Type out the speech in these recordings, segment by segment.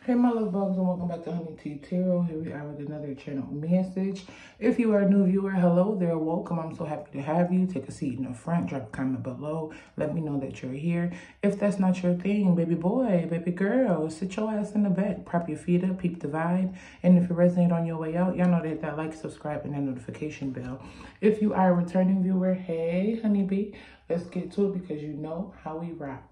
Hey my love bugs, and welcome back to Honey Tea Tarot. Here we are with another channel message. If you are a new viewer, hello there, welcome. I'm so happy to have you. Take a seat in the front, drop a comment below, let me know that you're here. If that's not your thing, baby boy, baby girl, sit your ass in the back, prop your feet up, peep the vibe. And if you resonate on your way out, y'all know that like, subscribe, and that notification bell. If you are a returning viewer, hey honeybee, let's get to it because you know how we rock.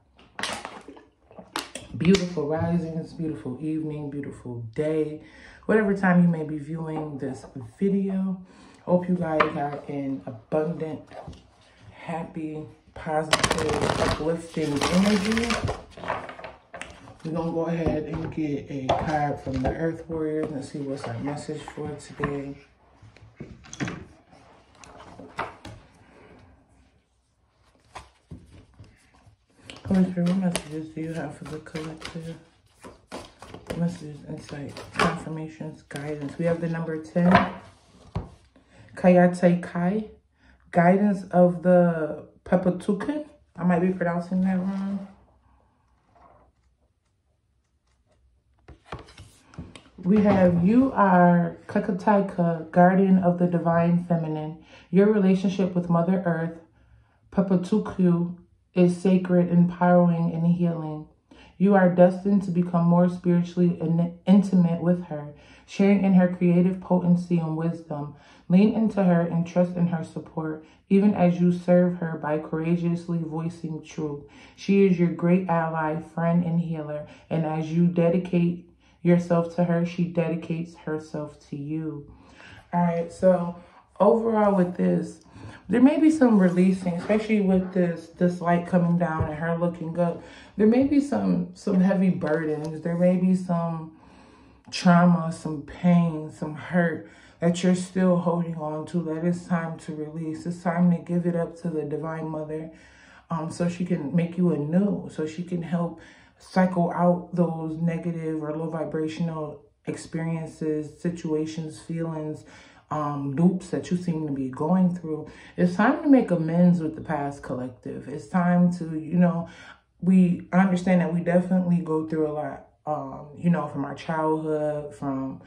Beautiful risings, beautiful evening, beautiful day, whatever time you may be viewing this video. Hope you guys are in abundant, happy, positive, uplifting energy. We're gonna go ahead and get a card from the Earth Warriors and see what's our message for today. What messages do you have for the collective? Messages, insight, confirmations, guidance. We have the number 10. Kayate Kai. Guidance of the Pepatukan. I might be pronouncing that wrong. We have you are Kakataika, guardian of the divine feminine. Your relationship with Mother Earth, Pepatuku, is sacred, empowering, and healing. You are destined to become more spiritually intimate with her, sharing in her creative potency and wisdom. Lean into her and trust in her support, even as you serve her by courageously voicing truth. She is your great ally, friend, and healer, and as you dedicate yourself to her, she dedicates herself to you. All right, so overall with this, there may be some releasing, especially with this light coming down and her looking up. There may be some heavy burdens. There may be some trauma, some pain, some hurt that you're still holding on to, that it's time to release. It's time to give it up to the Divine Mother so she can make you anew, so she can help cycle out those negative or low vibrational experiences, situations, feelings, loops that you seem to be going through. It's time to make amends with the past, collective. It's time to, you know, I understand that we definitely go through a lot, you know, from our childhood, from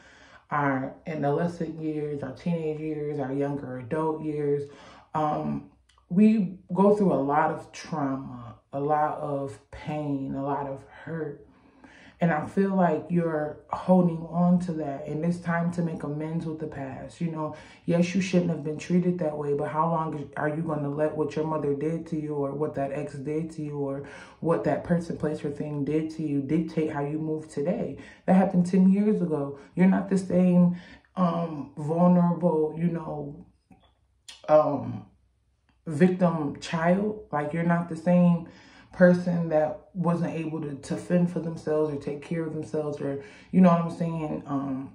our adolescent years, our teenage years, our younger adult years. We go through a lot of trauma, a lot of pain, a lot of hurt. And I feel like you're holding on to that. And it's time to make amends with the past. You know, yes, you shouldn't have been treated that way. But how long are you going to let what your mother did to you, or what that ex did to you, or what that person, place, or thing did to you dictate how you move today? That happened 10 years ago. You're not the same vulnerable, you know, victim child. Like, you're not the same person that wasn't able to fend for themselves or take care of themselves, or, you know what I'm saying,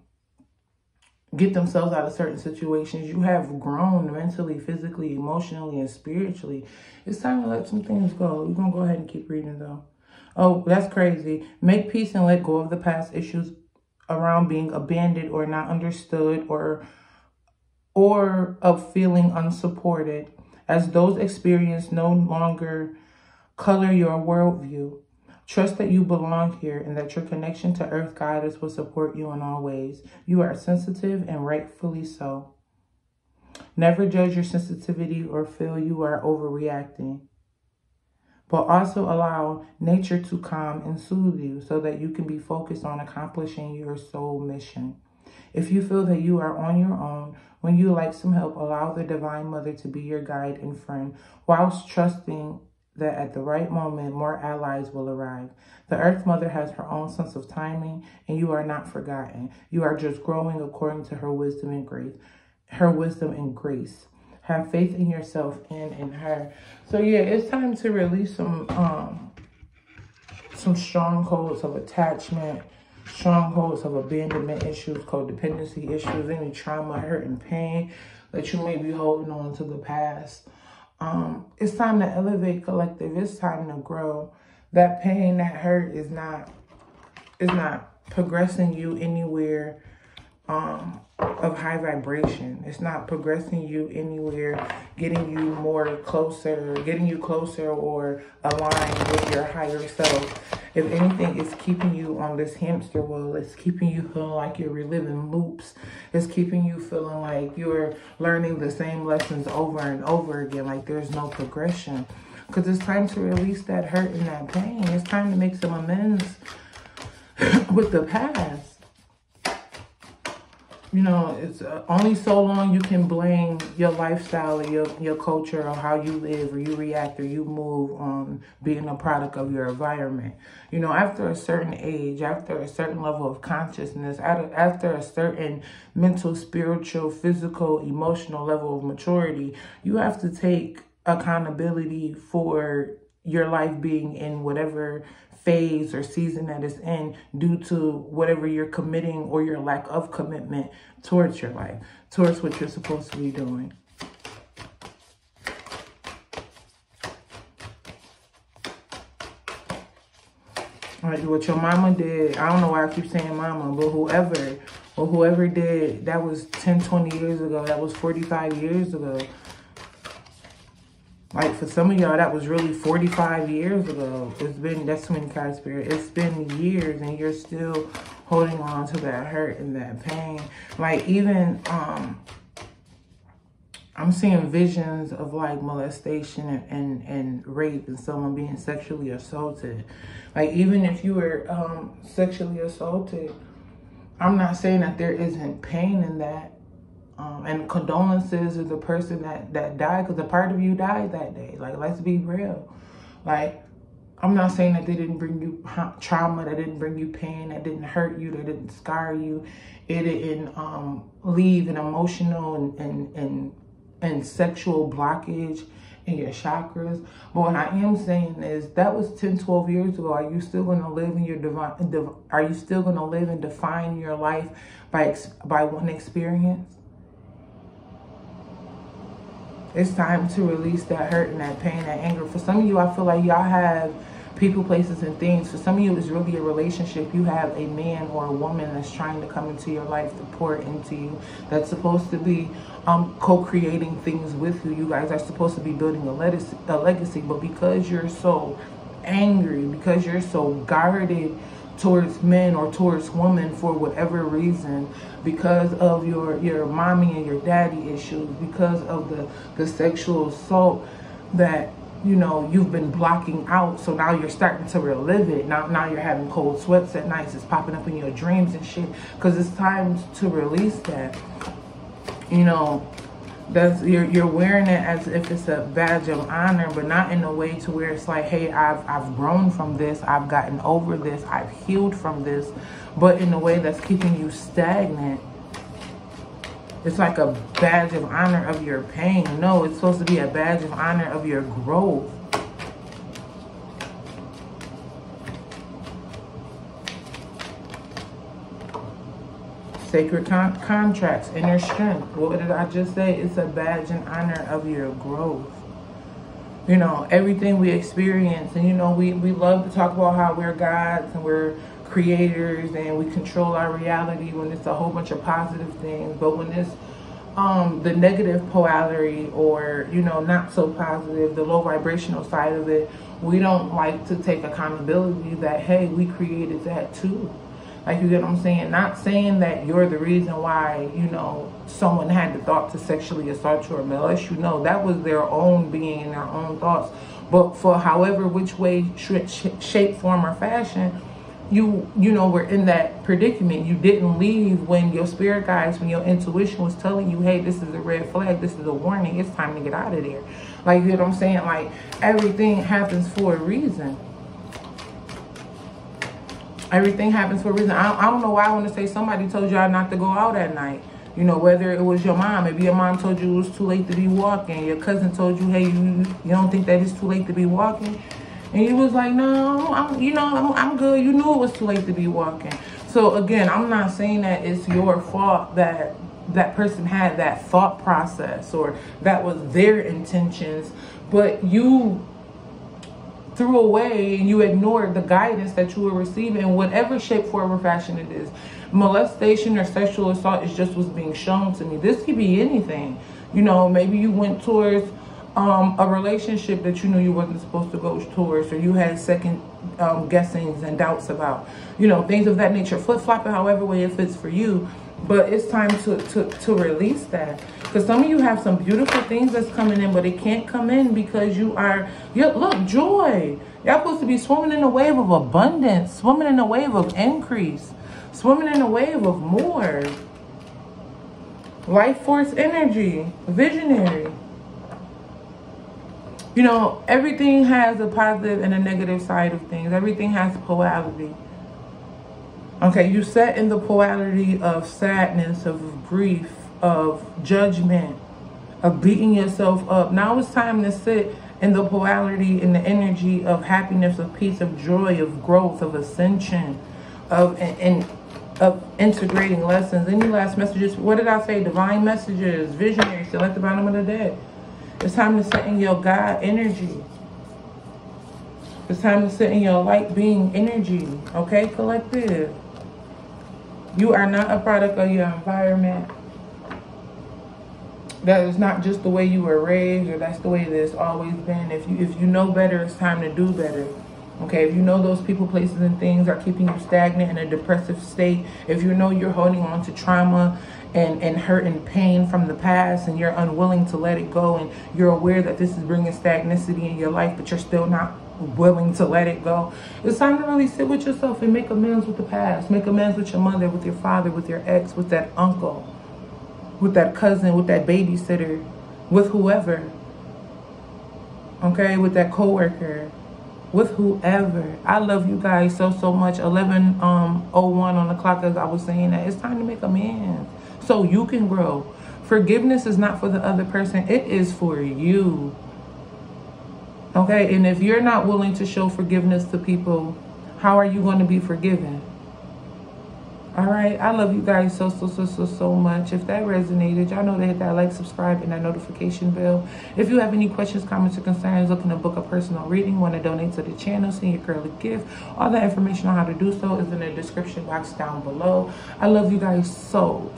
get themselves out of certain situations. You have grown mentally, physically, emotionally, and spiritually. It's time to let some things go. We're going to go ahead and keep reading, though. Oh, that's crazy. Make peace and let go of the past issues around being abandoned or not understood, or of feeling unsupported, as those experiences no longer color your worldview. Trust that you belong here and that your connection to Earth Goddess will support you in all ways. You are sensitive, and rightfully so. Never judge your sensitivity or feel you are overreacting, but also allow nature to calm and soothe you so that you can be focused on accomplishing your soul mission. If you feel that you are on your own, when you like some help, allow the Divine Mother to be your guide and friend, whilst trusting that at the right moment, more allies will arrive. The Earth Mother has her own sense of timing, and you are not forgotten. You are just growing according to her wisdom and grace. Have faith in yourself and in her. So yeah, it's time to release some strongholds of attachment, strongholds of abandonment issues, codependency issues, any trauma, hurt, and pain that you may be holding on to the past. It's time to elevate, collective. It's time to grow. That pain, that hurt is not progressing you anywhere of high vibration. It's not progressing you anywhere, getting you closer or aligned with your higher self. If anything, it's keeping you on this hamster wheel. It's keeping you feeling like you're reliving loops. It's keeping you feeling like you're learning the same lessons over and over again, like there's no progression. Because it's time to release that hurt and that pain. It's time to make some amends with the past. You know, it's only so long you can blame your lifestyle or your culture or how you live or you react or you move on being a product of your environment. You know, after a certain age, after a certain level of consciousness, after a certain mental, spiritual, physical, emotional level of maturity, you have to take accountability for your life being in whatever phase or season that it's in due to whatever you're committing or your lack of commitment towards your life, towards what you're supposed to be doing. All right, what your mama did, I don't know why I keep saying mama, but whoever did, that was 10, 20 years ago, that was 45 years ago. Like, for some of y'all, that was really 45 years ago. That's too many cards, Spirit. It's been years, and you're still holding on to that hurt and that pain. Like, even, I'm seeing visions of, like, molestation and rape and someone being sexually assaulted. Like, even if you were sexually assaulted, I'm not saying that there isn't pain in that. And condolences to the person that died, because a part of you died that day. Like, let's be real. Like, I'm not saying that they didn't bring you trauma, that didn't bring you pain, that didn't hurt you, that didn't scar you. It didn't leave an emotional and sexual blockage in your chakras. But what I am saying is that was 10, 12 years ago. Are you still going to live in your are you still going to live and define your life by one experience? It's time to release that hurt and that pain, that anger. For some of you, I feel like y'all have people, places, and things. For some of you, it's really a relationship. You have a man or a woman that's trying to come into your life to pour into you. That's supposed to be co-creating things with you. You guys are supposed to be building a legacy. But because you're so angry, because you're so guarded towards men or towards women for whatever reason, because of your mommy and your daddy issues, because of the sexual assault that, you know, you've been blocking out. So now you're starting to relive it. Now you're having cold sweats at night. It's popping up in your dreams and shit, because it's time to release that. You know, you're wearing it as if it's a badge of honor, but not in a way to where it's like, hey, I've grown from this, I've gotten over this, I've healed from this, but in a way that's keeping you stagnant. It's like a badge of honor of your pain. No, it's supposed to be a badge of honor of your growth. Sacred contracts, inner strength. What did I just say? It's a badge and honor of your growth. You know, everything we experience, and you know, we love to talk about how we're gods and we're creators and we control our reality when it's a whole bunch of positive things. But when it's the negative polarity, or, you know, not so positive, the low vibrational side of it, we don't like to take accountability that, hey, we created that too. Like, you get what I'm saying? Not saying that you're the reason why, you know, someone had the thought to sexually assault you or molest you. No, that was their own being and their own thoughts. But for however which way, shape, form, or fashion, you know, were in that predicament. You didn't leave when your spirit guides, when your intuition was telling you, hey, this is a red flag, this is a warning, it's time to get out of there. Like, you know what I'm saying? Like, everything happens for a reason. Everything happens for a reason. I don't know why I want to say somebody told y'all not to go out at night. You know, whether it was your mom, maybe your mom told you it was too late to be walking. Your cousin told you, hey, you don't think that it's too late to be walking? And you was like, no, I'm good. You knew it was too late to be walking. So again, I'm not saying that it's your fault that that person had that thought process or that was their intentions, but you threw away and you ignored the guidance that you were receiving in whatever shape, form, or fashion it is. Molestation or sexual assault is just what's being shown to me. This could be anything. You know, maybe you went towards a relationship that you knew you wasn't supposed to go towards, or you had second guessings and doubts about, you know, things of that nature. Flip-flopping however way it fits for you. But it's time to release that. Because some of you have some beautiful things that's coming in, but it can't come in because look, joy. Y'all supposed to be swimming in a wave of abundance, swimming in a wave of increase, swimming in a wave of more. Life force energy, visionary. You know, everything has a positive and a negative side of things. Everything has polarity. Okay, you set in the polarity of sadness, of grief, of judgment, of beating yourself up. Now it's time to sit in the polarity, in the energy of happiness, of peace, of joy, of growth, of ascension, of integrating lessons. Any last messages? What did I say? Divine messages, visionary, still at the bottom of the deck. It's time to sit in your God energy. It's time to sit in your light being energy. Okay, collective. You are not a product of your environment. That is not just the way you were raised, or that's the way that it's always been. If you know better, it's time to do better. Okay, if you know those people, places, and things are keeping you stagnant in a depressive state, if you know you're holding on to trauma and hurt and pain from the past, and you're unwilling to let it go, and you're aware that this is bringing stagnicity in your life, but you're still not willing to let it go, it's time to really sit with yourself and make amends with the past. Make amends with your mother, with your father, with your ex, with that uncle, with that cousin, with that babysitter, with whoever. Okay, with that coworker, with whoever. I love you guys so much. 11:01 on the clock, as I was saying that. It's time to make amends so you can grow. Forgiveness is not for the other person. It is for you. Okay, and if you're not willing to show forgiveness to people, how are you going to be forgiven? All right, I love you guys so much. If that resonated, y'all know to hit that like, subscribe, and that notification bell. If you have any questions, comments, or concerns, looking to book a personal reading, want to donate to the channel, send your girl a gift, all that information on how to do so is in the description box down below. I love you guys so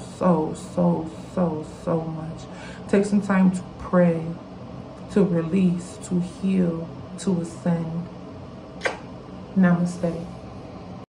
much. Take some time to pray, to release, to heal, to ascend. Namaste.